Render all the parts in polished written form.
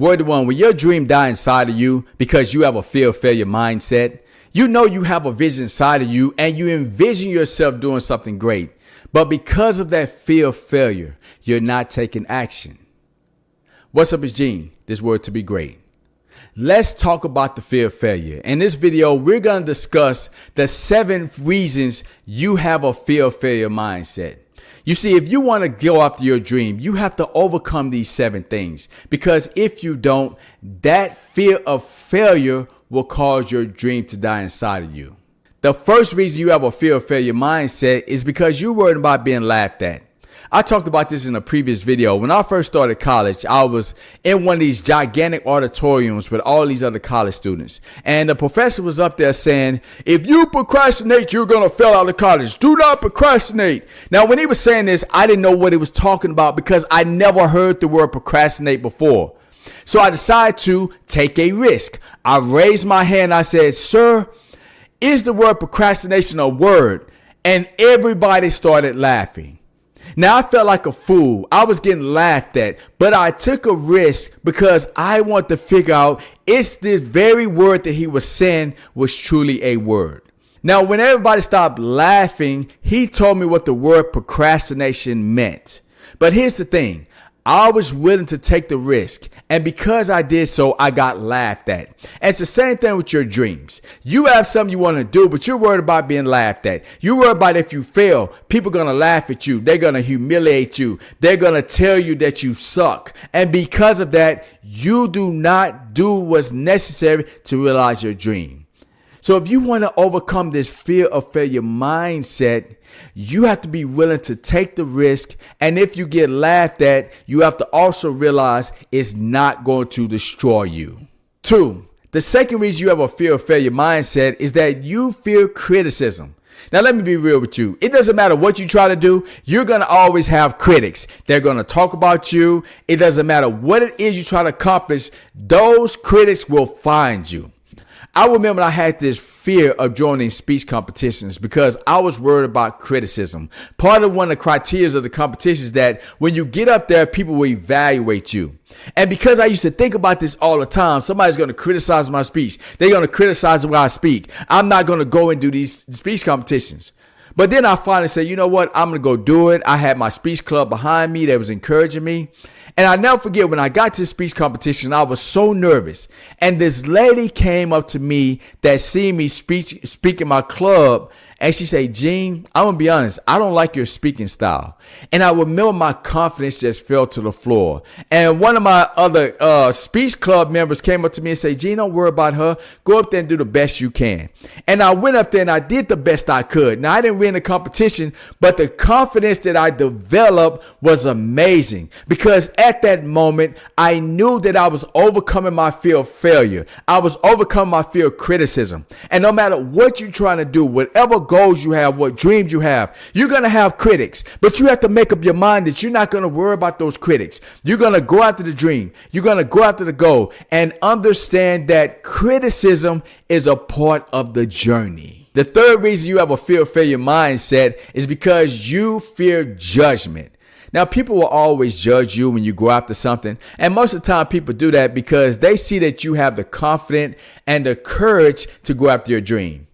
Word one, when your dream dies inside of you because you have a fear of failure mindset, you know you have a vision inside of you and you envision yourself doing something great. But because of that fear of failure, you're not taking action. What's up, it's Gene, this word to be great. Let's talk about the fear of failure. In this video, we're going to discuss the 7 reasons you have a fear of failure mindset. You see, if you want to go after your dream, you have to overcome these 7 things. Because if you don't, that fear of failure will cause your dream to die inside of you. The first reason you have a fear of failure mindset is because you're worried about being laughed at. I talked about this in a previous video. When I first started college, I was in one of these gigantic auditoriums with all these other college students. And the professor was up there saying, if you procrastinate, you're going to fail out of college. Do not procrastinate. Now, when he was saying this, I didn't know what he was talking about because I never heard the word procrastinate before. So I decided to take a risk. I raised my hand. I said, sir, is the word procrastination a word? And everybody started laughing. Now, I felt like a fool. I was getting laughed at, but I took a risk because I want to figure out if this very word that he was saying was truly a word. Now, when everybody stopped laughing, he told me what the word procrastination meant. But here's the thing. I was willing to take the risk, and because I did so, I got laughed at. And it's the same thing with your dreams. You have something you want to do, but you're worried about being laughed at. You're worried about if you fail, people are going to laugh at you. They're going to humiliate you. They're going to tell you that you suck. And because of that, you do not do what's necessary to realize your dream. So if you want to overcome this fear of failure mindset, you have to be willing to take the risk. And if you get laughed at, you have to also realize it's not going to destroy you. 2, the second reason you have a fear of failure mindset is that you fear criticism. Now, let me be real with you. It doesn't matter what you try to do. You're going to always have critics. They're going to talk about you. It doesn't matter what it is you try to accomplish. Those critics will find you. I remember I had this fear of joining speech competitions because I was worried about criticism. Part of one of the criteria of the competition is that when you get up there, people will evaluate you. And because I used to think about this all the time, somebody's going to criticize my speech. They're going to criticize the way I speak. I'm not going to go and do these speech competitions. But then I finally said, you know what? I'm going to go do it. I had my speech club behind me that was encouraging me. And I never forget when I got to the speech competition, I was so nervous. And this lady came up to me that seen me speak in my club. And she said, Gene, I'm going to be honest, I don't like your speaking style. And I remember my confidence just fell to the floor. And one of my other speech club members came up to me and said, Gene, don't worry about her. Go up there and do the best you can. And I went up there and I did the best I could. Now, I didn't win the competition, but the confidence that I developed was amazing. Because at that moment, I knew that I was overcoming my fear of failure. I was overcoming my fear of criticism. And no matter what you're trying to do, whatever goals you have, what dreams you have, you're going to have critics, but you have to make up your mind that you're not going to worry about those critics. You're going to go after the dream. You're going to go after the goal and understand that criticism is a part of the journey. The third reason you have a fear of failure mindset is because you fear judgment. Now, people will always judge you when you go after something. And most of the time, people do that because they see that you have the confidence and the courage to go after your dream.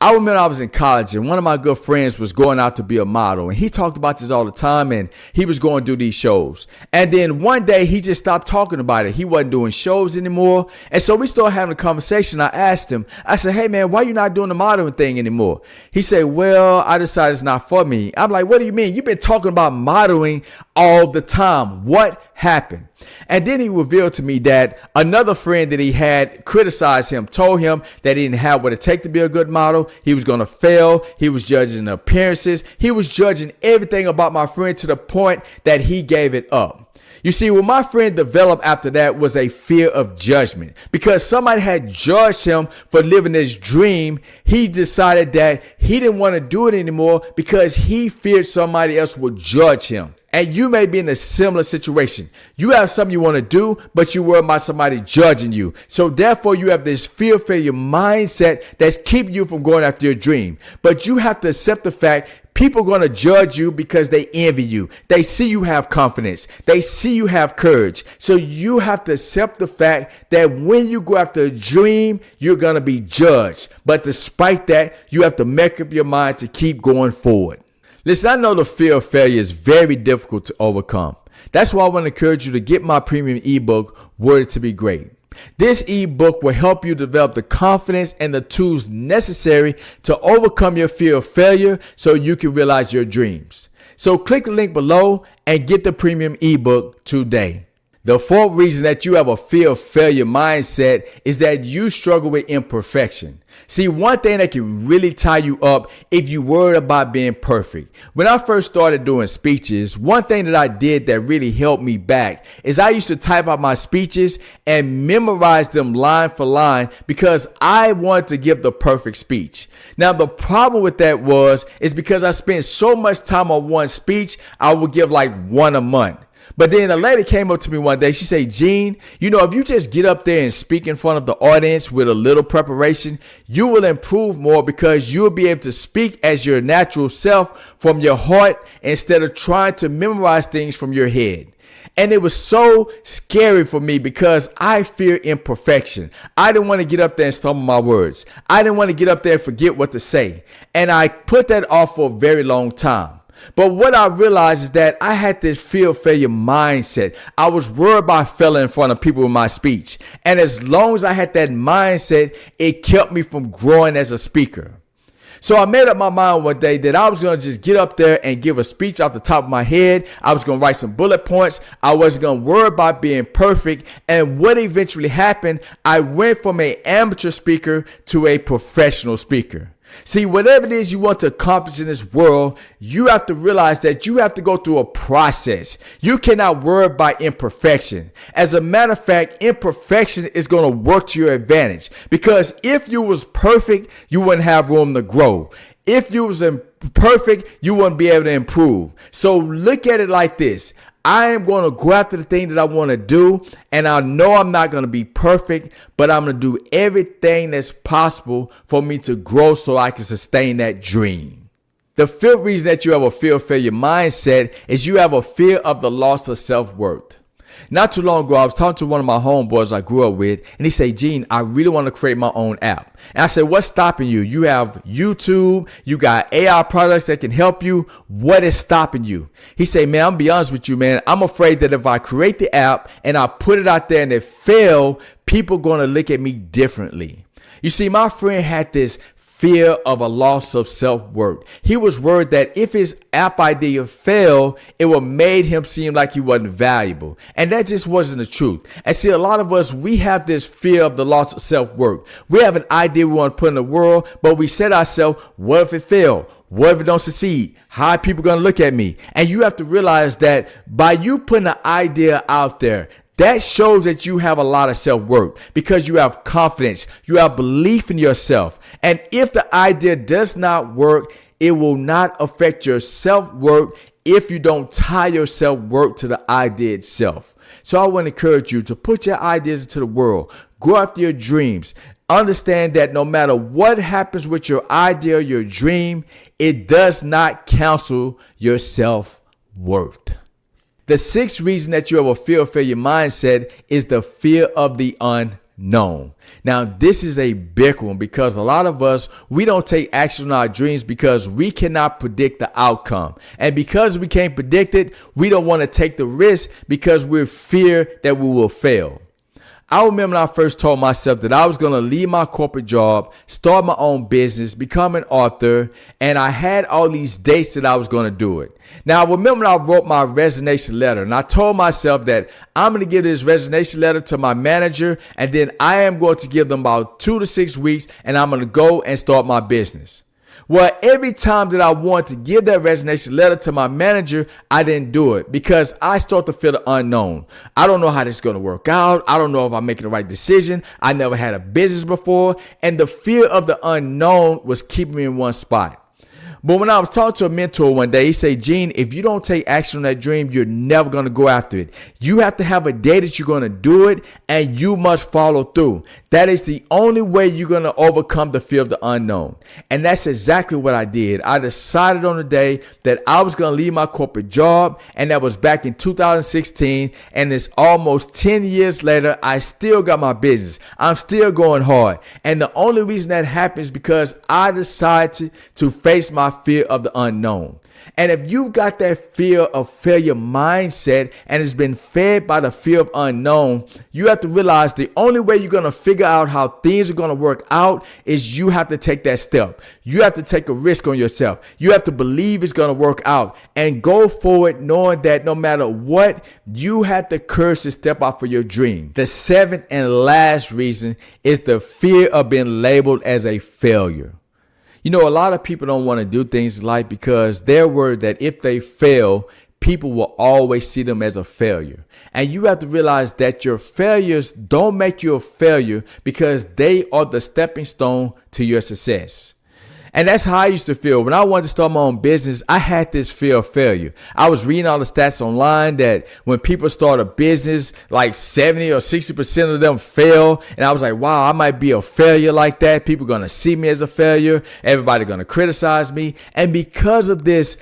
I remember I was in college and one of my good friends was going out to be a model, and he talked about this all the time, and he was going to do these shows. And then one day he just stopped talking about it. He wasn't doing shows anymore. And so we started having a conversation. I asked him, I said, hey man, why are you not doing the modeling thing anymore? He said, well, I decided it's not for me. I'm like, what do you mean? You've been talking about modeling all the time. What happened? And then he revealed to me that another friend that he had criticized him, told him that he didn't have what it takes to be a good model. He was going to fail. He was judging the appearances. He was judging everything about my friend to the point that he gave it up. You see, what my friend developed after that was a fear of judgment. Because somebody had judged him for living his dream, he decided that he didn't want to do it anymore because he feared somebody else would judge him. And you may be in a similar situation. You have something you want to do, but you worry about somebody judging you. So therefore, you have this fear of failure mindset that's keeping you from going after your dream. But you have to accept the fact people are going to judge you because they envy you. They see you have confidence. They see you have courage. So you have to accept the fact that when you go after a dream, you're going to be judged. But despite that, you have to make up your mind to keep going forward. Listen, I know the fear of failure is very difficult to overcome. That's why I want to encourage you to get my premium ebook, Worded to Be Great. This ebook will help you develop the confidence and the tools necessary to overcome your fear of failure so you can realize your dreams. So click the link below and get the premium ebook today. The fourth reason that you have a fear of failure mindset is that you struggle with imperfection. See, one thing that can really tie you up if you worried about being perfect. When I first started doing speeches, one thing that I did that really helped me back is I used to type out my speeches and memorize them line for line because I wanted to give the perfect speech. Now, the problem with that is because I spent so much time on one speech, I would give like one a month. But then a lady came up to me one day. She said, Gene, if you just get up there and speak in front of the audience with a little preparation, you will improve more because you'll be able to speak as your natural self from your heart instead of trying to memorize things from your head. And it was so scary for me because I fear imperfection. I didn't want to get up there and stumble my words. I didn't want to get up there and forget what to say. And I put that off for a very long time. But what I realized is that I had this fear of failure mindset. I was worried about failing in front of people with my speech. And as long as I had that mindset, it kept me from growing as a speaker. So I made up my mind one day that I was going to just get up there and give a speech off the top of my head. I was going to write some bullet points. I wasn't going to worry about being perfect. And what eventually happened, I went from an amateur speaker to a professional speaker. See, whatever it is you want to accomplish in this world, you have to realize that you have to go through a process. You cannot worry about imperfection. As a matter of fact, imperfection is going to work to your advantage because if you was perfect, you wouldn't have room to grow. If you was imperfect, you wouldn't be able to improve. So look at it like this. I am going to go after the thing that I want to do, and I know I'm not going to be perfect, but I'm going to do everything that's possible for me to grow so I can sustain that dream. The fifth reason that you have a fear of failure mindset is you have a fear of the loss of self-worth. Not too long ago, I was talking to one of my homeboys I grew up with, and he said, Gene, I really want to create my own app. And I said, what's stopping you? You have YouTube, you got AI products that can help you. What is stopping you? He said, man, I'm be honest with you, man. I'm afraid that if I create the app and I put it out there and it fail, people are going to look at me differently. You see, my friend had this fear of a loss of self-worth. He was worried that if his app idea failed, it would made him seem like he wasn't valuable. And that just wasn't the truth. And see, a lot of us, we have this fear of the loss of self-worth. We have an idea we want to put in the world, but we said to ourselves, what if it failed? What if it don't succeed? How are people going to look at me? And you have to realize that by you putting an idea out there, that shows that you have a lot of self-worth because you have confidence. You have belief in yourself. And if the idea does not work, it will not affect your self-worth if you don't tie your self-worth to the idea itself. So I want to encourage you to put your ideas into the world. Go after your dreams. Understand that no matter what happens with your idea or your dream, it does not cancel your self-worth. The sixth reason that you have a fear of failure mindset is the fear of the unknown. Now, this is a big one because a lot of us, we don't take action on our dreams because we cannot predict the outcome. And because we can't predict it, we don't want to take the risk because we fear that we will fail. I remember when I first told myself that I was going to leave my corporate job, start my own business, become an author, and I had all these dates that I was going to do it. Now, I remember when I wrote my resignation letter, and I told myself that I'm going to give this resignation letter to my manager, and then I am going to give them about 2 to 6 weeks, and I'm going to go and start my business. Well, every time that I wanted to give that resignation letter to my manager, I didn't do it because I start to feel the unknown. I don't know how this is going to work out. I don't know if I'm making the right decision. I never had a business before. And the fear of the unknown was keeping me in one spot. But when I was talking to a mentor one day, he said, Gene, if you don't take action on that dream, you're never going to go after it. You have to have a day that you're going to do it, and you must follow through. That is the only way you're going to overcome the fear of the unknown. And that's exactly what I did. I decided on the day that I was going to leave my corporate job, and that was back in 2016. And it's almost 10 years later, I still got my business. I'm still going hard. And the only reason that happens is because I decided to face my fear of the unknown. And if you got that fear of failure mindset and it's been fed by the fear of unknown, you have to realize the only way you're going to figure out how things are going to work out is you have to take that step. You have to take a risk on yourself. You have to believe it's going to work out and go forward knowing that no matter what, you have the courage to step out for your dream. The seventh and last reason is the fear of being labeled as a failure. You know, a lot of people don't want to do things in life because they're worried that if they fail, people will always see them as a failure. And you have to realize that your failures don't make you a failure because they are the stepping stone to your success. And that's how I used to feel. When I wanted to start my own business, I had this fear of failure. I was reading all the stats online that when people start a business, like 70 or 60% of them fail. And I was like, wow, I might be a failure like that. People are going to see me as a failure. Everybody going to criticize me. And because of this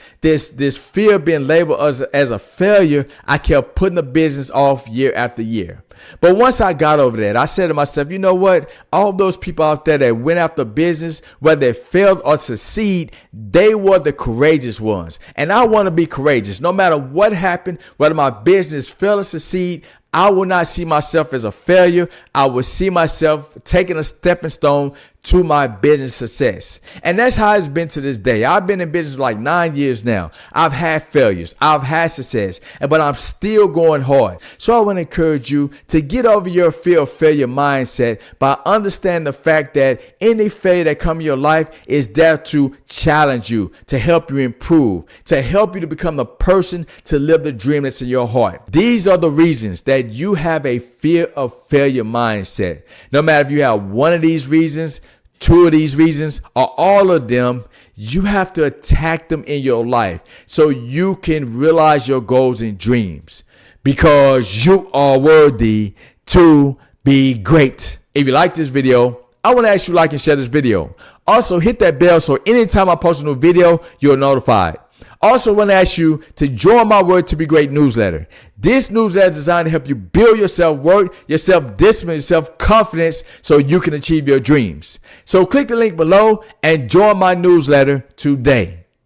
fear of being labeled as a failure, I kept putting the business off year after year. But once I got over that, I said to myself, you know what? All those people out there that went after business, whether they failed or succeed, they were the courageous ones. And I want to be courageous. No matter what happened, whether my business failed or succeed, I will not see myself as a failure. I will see myself taking a stepping stone to my business success. And that's how it's been to this day. I've been in business for like 9 years now. I've had failures. I've had success, but I'm still going hard. So I want to encourage you to get over your fear of failure mindset by understanding the fact that any failure that comes in your life is there to challenge you, to help you improve, to help you to become the person to live the dream that's in your heart. These are the reasons that you have a fear of failure mindset. No matter if you have one of these reasons, two of these reasons, or all of them, you have to attack them in your life so you can realize your goals and dreams because you are worthy to be great. If you like this video, I want to ask you to like and share this video. Also, hit that bell so anytime I post a new video, you're notified. Also, want to ask you to join my Word to Be Great newsletter. This newsletter is designed to help you build your self-worth, your self-discipline, your self-confidence so you can achieve your dreams. So click the link below and join my newsletter today.